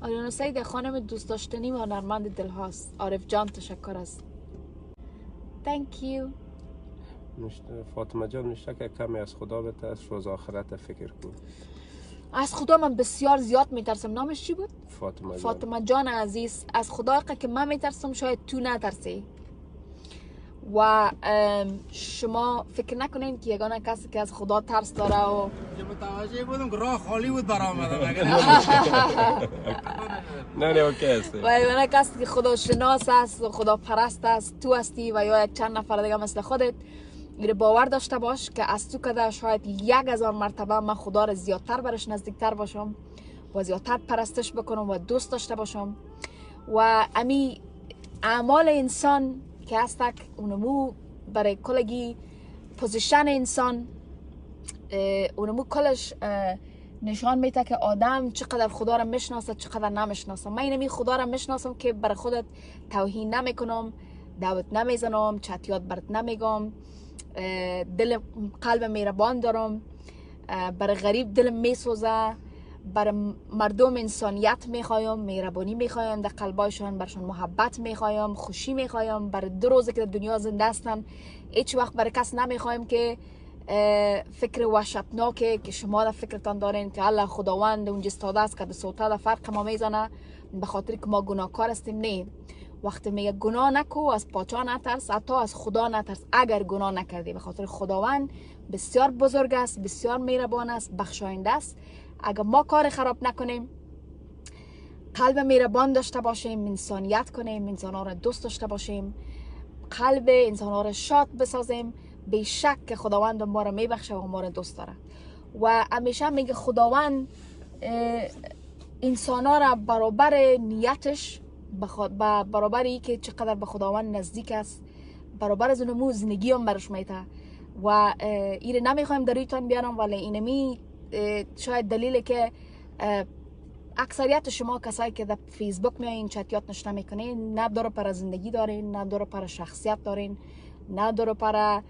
آریانا سعید خانم دوست داشتنی و هنرمند دل هاست. عارف جان تشکر است. Thank you. فاطمه جان نوشته که کمی از خدا بترس، روز آخرت فکر کن. از خدا من بسیار زیاد میترسم. نامش چی بود؟ فاطمه جان. فاطمه جان عزیز، از خدا که من میترسم شاید تو نترسی. و شما فکر نکنین که یگانه کسی که از خدا ترس داره و متوجه بودم که راه خالی بود برآمدم. نه اوکی است. و یگانه کسی که خدا شناس است و خدا پرست است تو هستی و یا یک چند نفر دیگه مثل خودت. میره باور داشته باش که از تو کده شاید 1000 مرتبه من خدا را زیادتر برش نزدیکتر باشم و زیادتر پرستش بکنم و دوست داشته باشم. و امی اعمال انسان که هستک اونمو برای کلگی پوزیشن انسان اونمو کلش نشان میده که آدم چقدر خدا را میشناسه چقدر نمیشناسه. من اینمی خدا را میشناسم که برای خودت توهین نمیکنم، دعوت نمیزنم، چتیات برات نمیگم، دل قلب مهربان دارم، برای غریب دل میسوزه، برای مردم انسانیت میخوایم، مهربانی میخوایم در قلبایشان، برشان محبت میخوایم، خوشی میخوایم. برای 2 روزه که در دنیا زنده هستن هیچ وقت برای کس نمیخوایم که فکر وحشتناکه که شما در فکرتان دارین که الله خداوند اونجا استاده است که در صوتا در فرق ما میزنه به خاطر که ما گناهکار هستیم. نه، وقتی میگه گناه نکو، از پاچا نترس، حتی از خدا نترس اگر گناه نکردی، به خاطر خداوند بسیار بزرگ است، بسیار مهربان است، بخشاینده است. اگر ما کار خراب نکنیم، قلب مهربان داشته باشیم، انسانیت کنیم، انسان‌ها را دوست داشته باشیم، قلب انسان‌ها را شاد بسازیم، به شک که خداوند ما را میبخشه و ما را دوست داره. و همیشه میگه خداوند انسان‌ها را برابر نیتش، برابر ای که چقدر به خداوند نزدیک است، برابر از اونمو زندگی هم برش میته. و ایره نمیخوایم در رویتان بیارم، ولی اینمی شاید دلیلی که اکثریت شما کسایی که در فیسبوک میایین چتیات نشته میکنین، نه داره پر زندگی دارین، نه داره پر شخصیت دارین، نه داره پر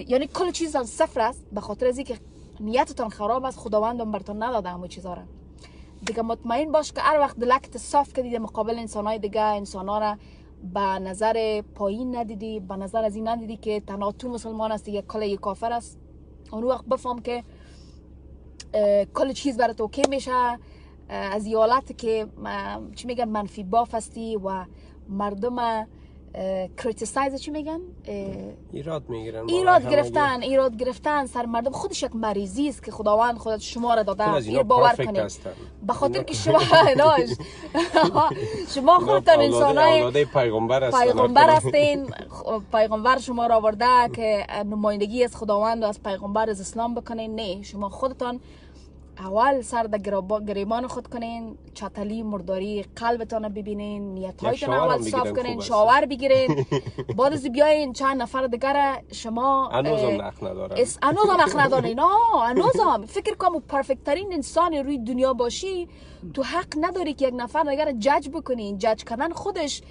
یعنی کل چیز صفر است. به خاطر از اینکه نیتتان خراب است، خداوندم براتون نداده همون چیزا را. دیگه مطمئن باش که هر وقت دلکت صاف کردی مقابل انسانای دیگه، انسانا را به نظر پایین ندیدی، به نظر از این ندیدی که تنها تو مسلمان هستی یا کل کافر است، اون وقت بفهم که کل چیز برات اوکی میشه. از این حالت که چی میگن منفی باف هستی و مردم کریتیسایز چی میگن ایراد میگیرن، ایراد گرفتن سر مردم، خودش یک مریضی است که خداوند خودت شما را داده. این باور کنید به خاطر که شما خودتان انسانای پیغمبر هستین. پیغمبر شما را آورده که نمایندگی از خداوند و از پیغمبر از اسلام بکنین. نه، شما خودتان اول سر در گریبان خود کنین، چتلی مرداری قلبتان ببینین، نیت‌هایتان اول صاف کنین، شاور بگیرین، بعد از بیاین چند نفر دیگر شما هنوزم حق ندارن. هنوزم حق ندارین. هنوزم فکر کنم پرفکت ترین انسان روی دنیا باشی، تو حق نداری که یک نفر دیگر جج بکنین. جج کردن خودش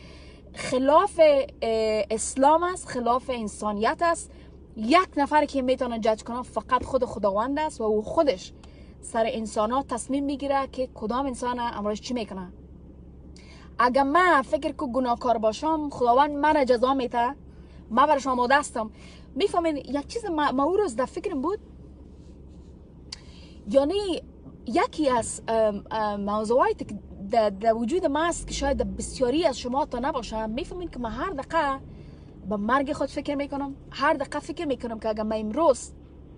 خلاف اسلام است، خلاف انسانیت است. یک نفر که میتونه جج کنه فقط خود خداوند است و او خودش سر انسان ها تصمیم میگیره که کدام انسان امروز چی میکنه. اگر من فکر که گناهکار باشم، خداوند من جزا میده، من برش آماده هستم. میفهمین یک چیز ما او روز در فکرم بود، یعنی یکی از موضوعاتی که در وجود ما است که شاید بسیاری از شما تا نباشه. میفهمین که من هر دقیقه به مرگ خود فکر میکنم، هر دقیقه فکر میکنم که اگر من امروز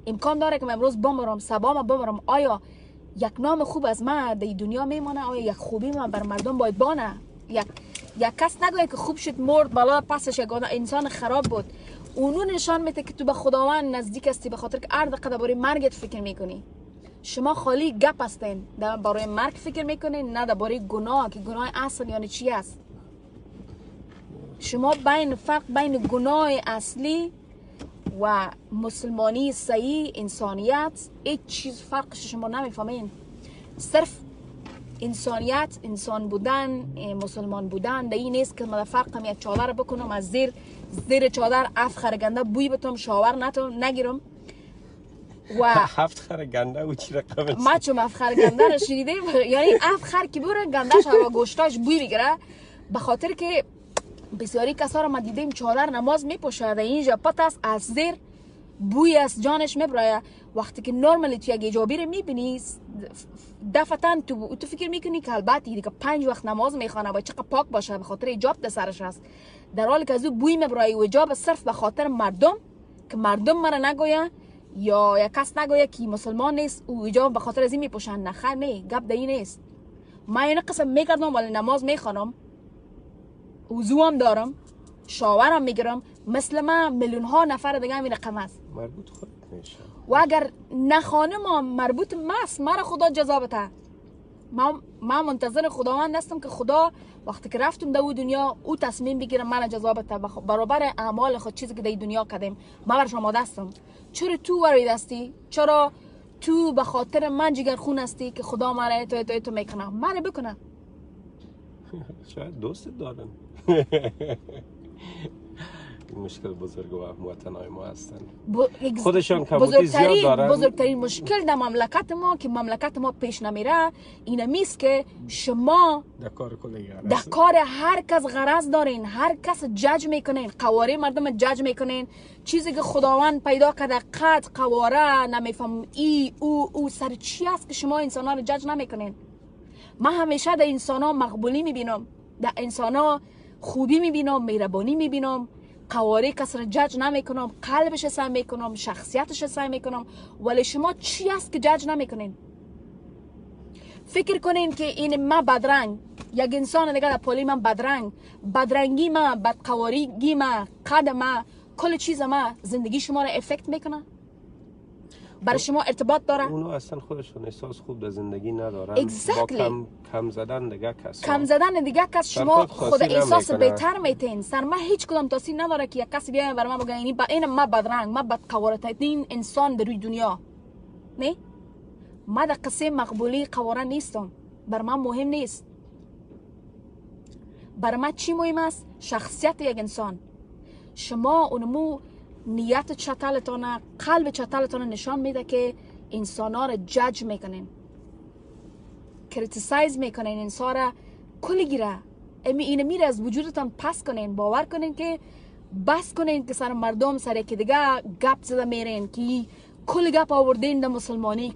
امکان داره که من امروز بمرم، سبا بمرم، آیا یک نام خوب از من در دنیا میمانه؟ آیا یک خوبی من بر مردم باید بانه؟ یک کس نگوید که خوب شد مرد، بالا پسش یک انسان خراب بود. اونو نشان میده که تو به خداوند نزدیک هستی، به خاطر که هر دقیقه درباره مرگت فکر میکنی. شما خالی گپ هستین، درباره مرگ فکر میکنین، نه درباره گناه، که گناه اصل یعنی چی است. شما فرق بین گناه اصلی و مسلمانی صحیح، انسانیت، هیچ چیز فرقش شما نمیفهمین. صرف انسانیت، انسان بودن، مسلمان بودن در این نیست که من فرقم یک چادر بکنم از زیر چادر اف خرگنده بوی بتم، شاور نگیرم. و 7 خر گنده و چی رقم ما چون افخر گنده رو شنیدیم، یعنی افخر که بره گندهش و گوشتاش بوی میگیره، به خاطر که بسیاری کسا رو ما دیدیم چادر نماز میپوشه و اینجا پت است از زیر بوی از جانش میبره. وقتی که نورمالی تو یک ایجابی رو میبینی دفعتا تو فکر میکنی که البته دیگه 5 وقت نماز میخوانه و چقدر پاک باشه به خاطر ایجاب در سرش هست، در حالی که از او بوی میبره و ایجاب صرف به خاطر مردم که مردم مرا نگویه یا یک کس نگویه که مسلمان نیست او ایجاب به خاطر از این میپوشن. نه خیر، نه، گپ دایی نیست. من این قسم میکردم ولی نماز میخوانم، وضو هم دارم، شاورم میگیرم، مثل من میلیون ها نفر دیگه همین رقم است. مربوط خود میشه. و اگر نخوانم مربوط ماست، مرا خدا جزا بده. من منتظر خداوند هستم که خدا وقتی که رفتم در دنیا او تصمیم بگیره من جزا بده برابر اعمال خود چیزی که در دنیا کردیم. من برش آماده هستم. چرا تو ورید هستی؟ چرا تو به خاطر من جگر خون هستی که خدا مرا تو میکنه؟ من بکنه. شاید دوست دارن. مشکل بزرگ و وطنای ما هستن. خودشان کمبودی زیاد دارن. بزرگترین مشکل در مملکت ما که مملکت ما پیش نمیره اینه میست که شما در کار هر کس غرض دارین، هر کس جج میکنین، قواره مردم جج میکنین. چیزی که خداوند پیدا کرده قد قواره نمیفهم او سر چی است که شما انسان ها رو جج نمیکنین. من همیشه در انسان ها مقبولی میبینم، در انسان ها خوبی میبینم، مهربانی میبینم، قواره کس را جج نمیکنم، قلبش سعی میکنم، شخصیتش سعی میکنم. ولی شما چی است که جج نمیکنین؟ فکر کنین که این ما بدرنگ، یک انسان دیگه در پولی من بدرنگی ما، بدقوارگی ما، قد ما، کل چیز ما زندگی شما را افکت میکنه؟ برای شما ارتباط داره؟ اونو اصلا خودشون احساس خوب در زندگی ندارن. exactly. با کم زدن دیگه کس شما خود احساس بهتر میتین. سر من هیچ کدام تاثیر نداره که یک کسی بیاید بر من بگه این ما بدرنگ، ما بدقوارترین انسان در روی دنیا. نه، ما در قصه مقبولی قواره نیستم. بر من مهم نیست. بر من چی مهم است؟ شخصیت یک انسان. شما اونمو نیت چتلتانه، قلب چتلتانه نشان میده که انسان ها را جج میکنین، کریتیسایز میکنین، انسان را کل گیره این میره از وجودتان پس کنین. باور کنین که بس کنین که سر مردم سر که دیگه گپ زده میرین که کل گپ آوردین در مسلمانی،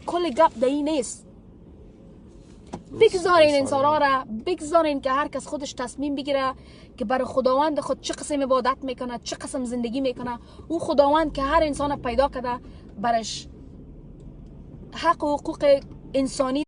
کل گپ در این نیست. بگذارین انسان ها را، بگذارین که هر کس خودش تصمیم بگیره که برای خداوند خود چه قسم عبادت میکنه، چه قسم زندگی میکنه. او خداوند که هر انسان پیدا کرده برش حق و حقوق انسانی